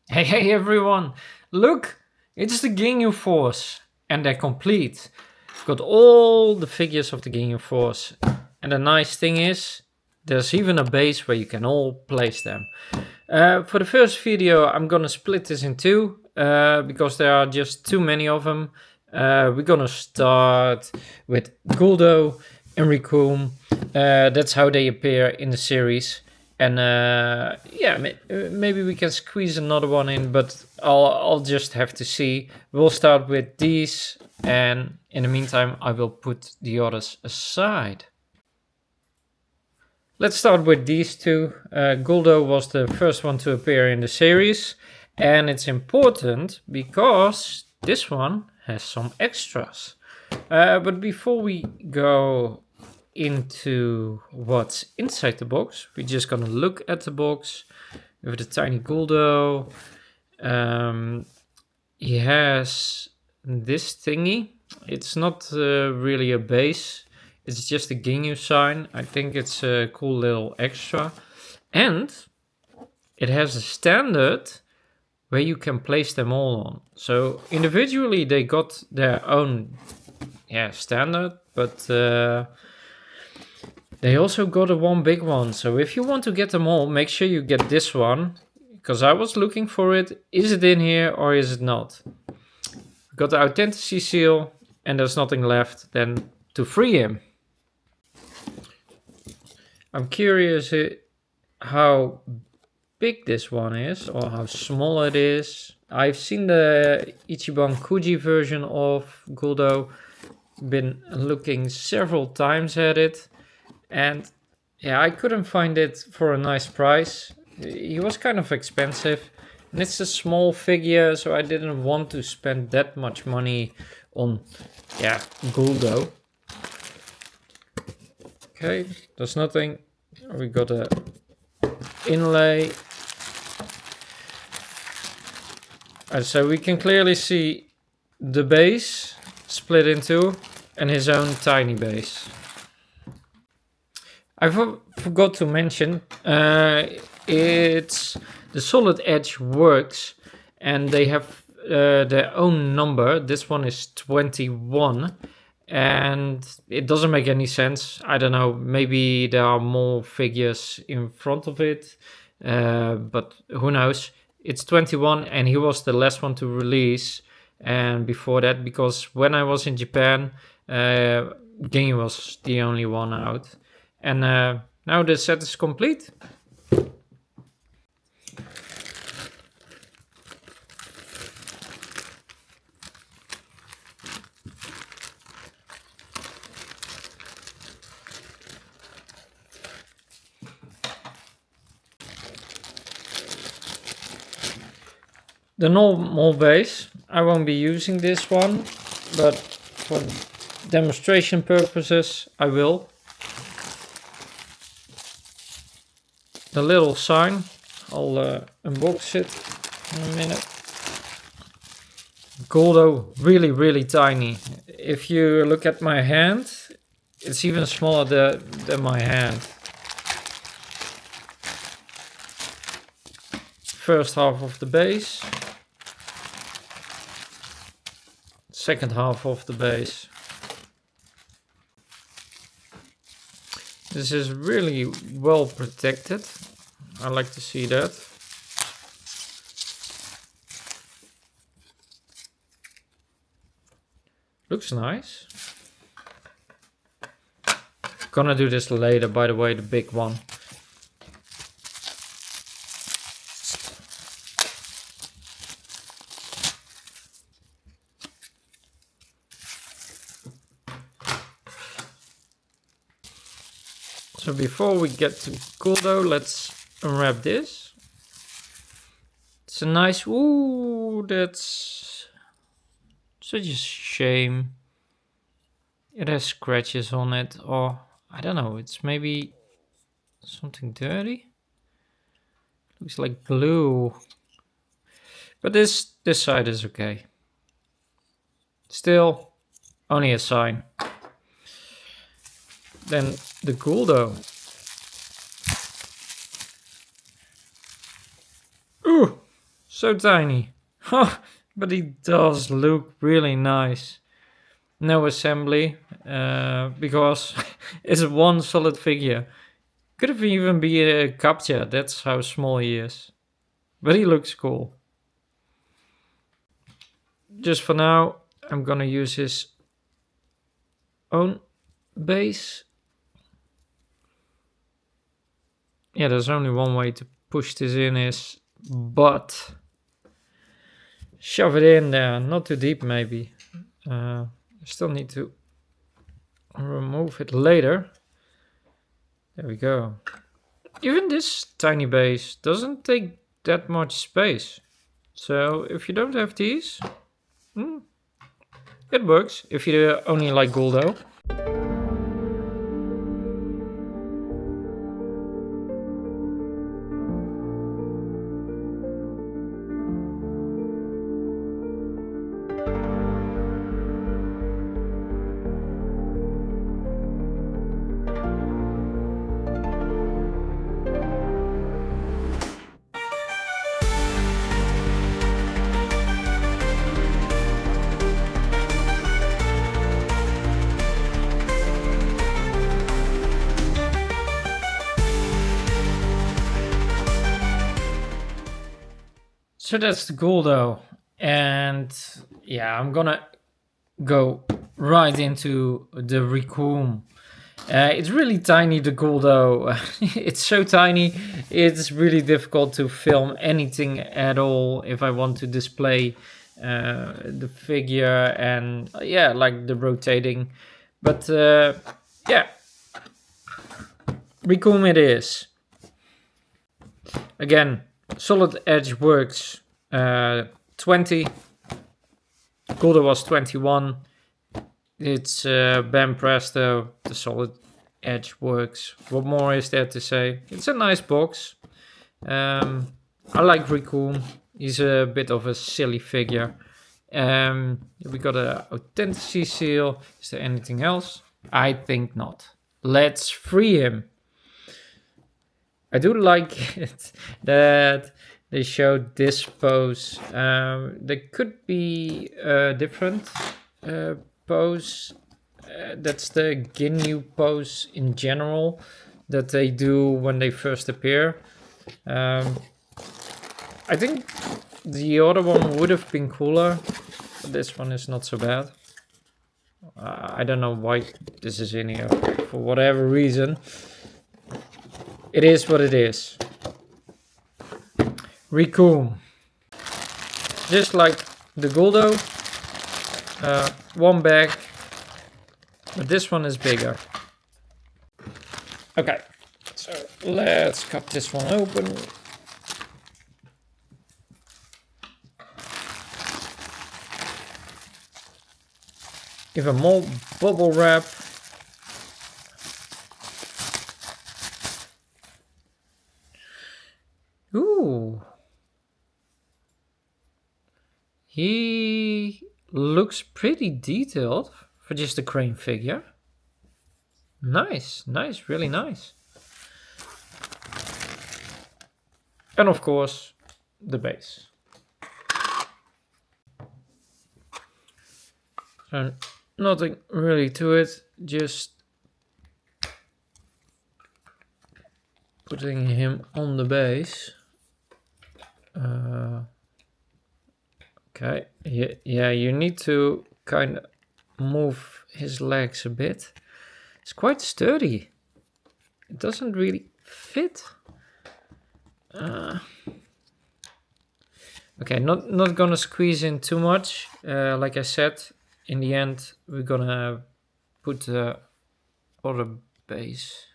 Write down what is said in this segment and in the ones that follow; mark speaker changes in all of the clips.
Speaker 1: Hey everyone! Look! It's the Ginyu Force! And they're complete. Got all the figures of the Ginyu Force. And the nice thing is, there's even a base where you can all place them. For the first video, I'm gonna split this in two, because there are just too many of them. We're gonna start with Guldo and Recoome. That's how they appear in the series. And yeah, maybe we can squeeze another one in, but I'll just have to see. We'll start with these, and in the meantime, I will put the others aside. Let's start with these two. Guldo was the first one to appear in the series, and it's important because this one has some extras. But before we go into what's inside the box, we're just gonna look at the box with the tiny Guldo. He has this thingy. It's not really a base, it's just a Ginyu sign. I think it's a cool little extra, and it has a standard where you can place them all on. So individually they got their own standard, but they also got a one big one. So if you want to get them all, make sure you get this one, because I was looking for it. Is it in here or is it not? Got the authenticity seal, and there's nothing left than to free him. I'm curious how big this one is or how small it is. I've seen the Ichiban Kuji version of Guldo, been looking several times at it, and yeah, I couldn't find it for a nice price. He was kind of expensive, and it's a small figure, so I didn't want to spend that much money on Guldo. Okay, there's nothing. We got a inlay. So we can clearly see the base split in two and his own tiny base. I forgot to mention, it's the Solid Edge works, and they have their own number. This one is 21, and it doesn't make any sense. I don't know, maybe there are more figures in front of it, but who knows. It's 21, and he was the last one to release. And before that, because when I was in Japan, Ginyu was the only one out. And now the set is complete. The normal base, I won't be using this one, but for demonstration purposes, I will. The little sign, I'll unbox it in a minute. Guldo, really tiny. If you look at my hand, it's even smaller than my hand. First half of the base. Second half of the base. This is really well protected. I like to see that. Looks nice. Gonna do this later, by the way, the big one. So before we get to Guldo, let's unwrap this. It's a nice, ooh, that's such a shame. It has scratches on it, or I don't know, it's maybe something dirty. Looks like glue. But this side is okay. Still, only a sign. Then the Guldo. Ooh, So tiny. But he does look really nice. No assembly, because it's one solid figure. Could have even been a captcha, that's how small he is. But he looks cool. Just for now, I'm gonna use his own base. Yeah, there's only one way to push this in, is butt. Shove it in there, not too deep maybe. Still need to remove it later. There we go. Even this tiny base doesn't take that much space. So if you don't have these, it works if you only like Guldo. So that's the Guldo, and yeah, I'm gonna go right into the Recoome. It's really tiny, the Guldo. It's so tiny, it's really difficult to film anything at all if I want to display the figure and yeah, like the rotating. But yeah, Recoome it is. Again, Solid Edge works 20. Guldo was 21. It's Banpresto. The Solid Edge works. What more is there to say? It's a nice box. I like Recoome. He's a bit of a silly figure. We got an authenticity seal. Is there anything else? I think not. Let's free him. I do like it that they showed this pose. There could be a different pose. That's the Ginyu pose in general that they do when they first appear. I think the other one would have been cooler. This one is not so bad. I don't know why this is in here. For whatever reason. It is what it is. Recoome. Just like the Guldo. One bag. But this one is bigger. Okay. So let's cut this one open. Even more bubble wrap. Ooh. He looks pretty detailed for just a crane figure. Nice, nice, really nice. And of course, the base. So nothing really to it, just putting him on the base. Okay, yeah, you need to kind of move his legs a bit. It's quite sturdy. It doesn't really fit. Okay, not gonna squeeze in too much. Like I said, in the end, we're gonna put the other base.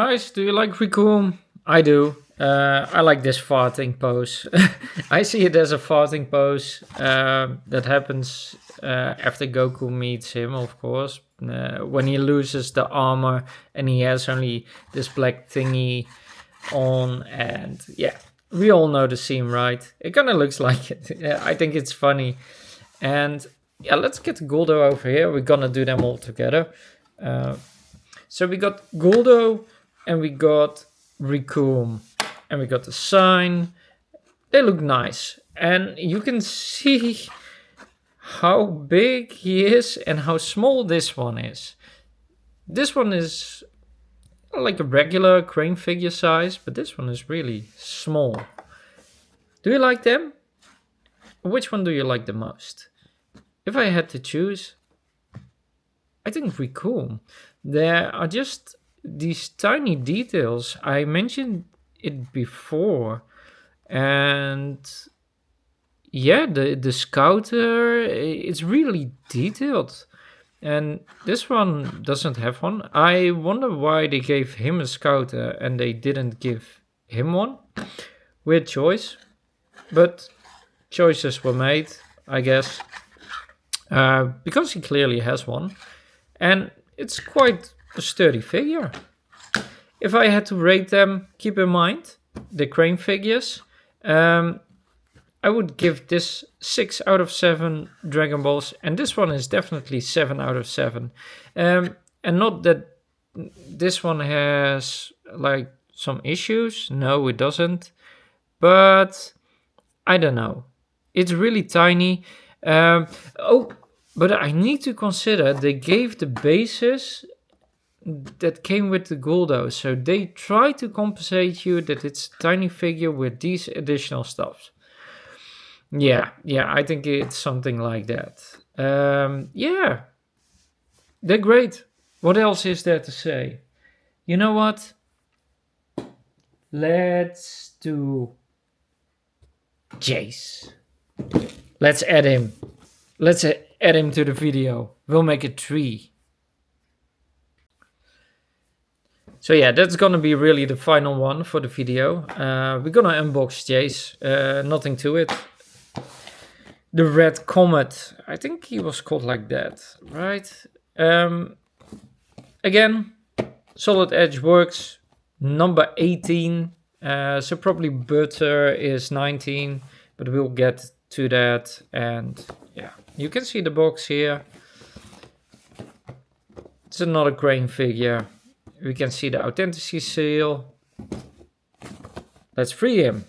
Speaker 1: Guys, do you like Recoome? I do. I like this farting pose. I see it as a farting pose that happens after Goku meets him, of course. When he loses the armor and he has only this black thingy on, and yeah, we all know the scene, right? It kind of looks like it. I think it's funny. And yeah, let's get Guldo over here. We're gonna do them all together. So we got Guldo and we got Recoome. And we got the sign. They look nice. And you can see how big he is and how small this one is. This one is like a regular crane figure size, but this one is really small. Do you like them? Which one do you like the most? If I had to choose, I think Recoome. There are just these tiny details. I mentioned it before, and yeah, the scouter, it's really detailed, and this one doesn't have one. I wonder why they gave him a scouter and they didn't give him one. Weird choice, but choices were made, I guess, because he clearly has one, and it's quite a sturdy figure. If I had to rate them, keep in mind the crane figures. I would give this 6 out of 7 Dragon Balls, and this one is definitely 7 out of 7. And not that this one has like some issues. No, it doesn't. But I don't know. It's really tiny. But I need to consider they gave the bases that came with the Guldo, so they try to compensate you that it's a tiny figure with these additional stuffs. Yeah, I think it's something like that. Yeah, they're great. What else is there to say? You know what? Let's do Jeice. Let's add him. Let's add him to the video. We'll make it 3. So yeah, that's gonna be really the final one for the video. We're gonna unbox Jeice. Nothing to it. The red comet. I think he was called like that, right? Again, Solid Edge works. Number 18. So probably Butter is 19, but we'll get to that. And yeah, you can see the box here. It's another crane figure. We can see the authenticity seal. Let's free him.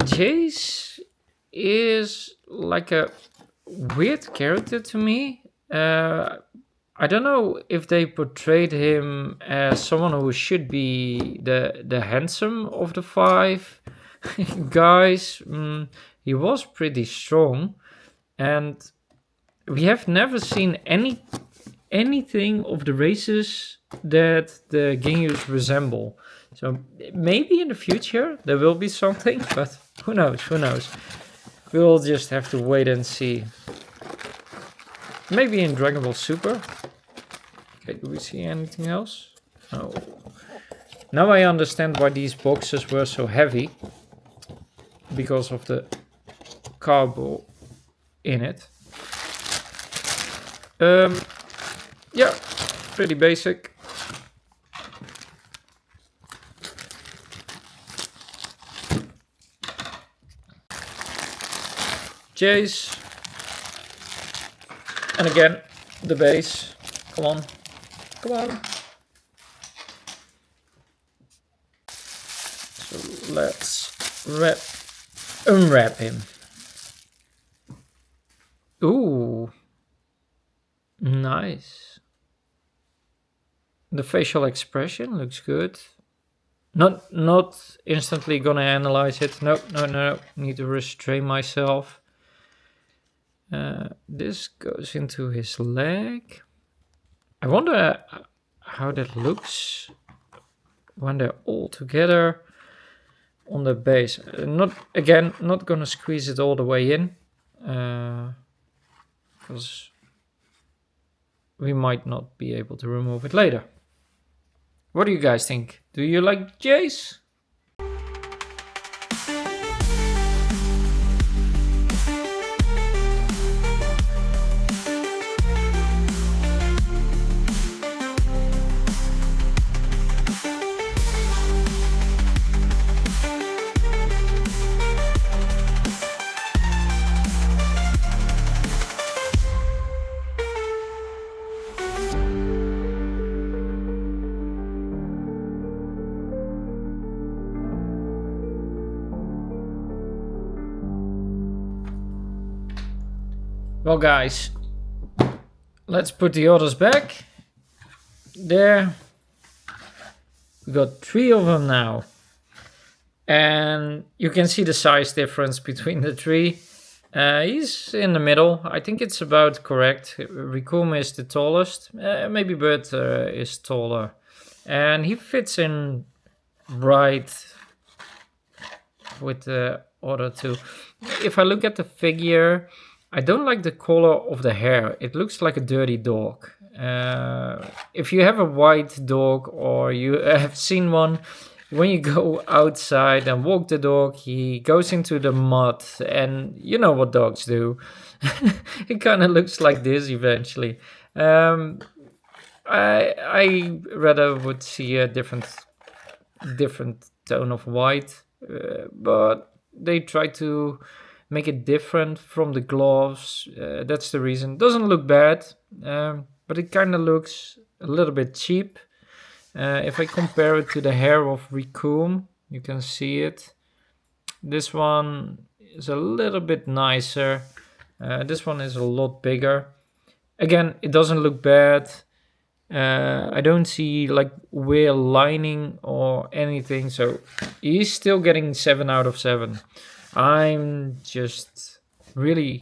Speaker 1: Jeice is like a weird character to me. I don't know if they portrayed him as someone who should be the handsome of the 5 guys. He was pretty strong, and we have never seen anything of the races that the Ginyus resemble. So maybe in the future there will be something, but who knows. We'll just have to wait and see. Maybe in Dragon Ball Super. Okay, do we see anything else? No. Now I understand why these boxes were so heavy. Because of the cardboard in it. Yeah, pretty basic. Jeice. And again, the base. Come on. So let's unwrap him. Ooh. Nice. The facial expression looks good. Not instantly gonna analyze it. No. Need to restrain myself. This goes into his leg. I wonder how that looks when they're all together on the base. Not gonna squeeze it all the way in. Because we might not be able to remove it later. What do you guys think? Do you like Jeice? Well guys, let's put the others back. There. We got 3 of them now. And you can see the size difference between the 3. He's in the middle. I think it's about correct. Recoome is the tallest. Maybe Bert is taller. And he fits in right with the other 2. If I look at the figure, I don't like the color of the hair. It looks like a dirty dog. If you have a white dog or you have seen one, when you go outside and walk the dog, he goes into the mud, and you know what dogs do. It kind of looks like this eventually. I rather would see a different tone of white, but they try to make it different from the gloves. That's the reason. Doesn't look bad, but it kind of looks a little bit cheap. If I compare it to the hair of Recoome, you can see it. This one is a little bit nicer. This one is a lot bigger. Again, it doesn't look bad. I don't see like wear lining or anything, so he's still getting 7 out of 7. I'm just really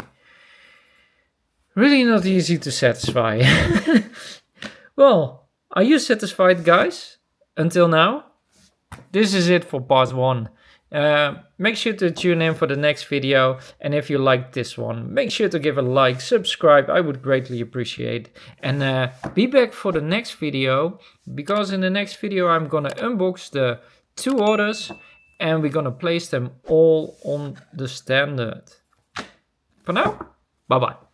Speaker 1: not easy to satisfy. Well, are you satisfied, guys? Until now? This is it for part 1. Make sure to tune in for the next video, and if you liked this one, make sure to give a like, subscribe, I would greatly appreciate. And be back for the next video, because in the next video I'm gonna unbox the 2 orders, and we're gonna place them all on the standard. For now, bye bye.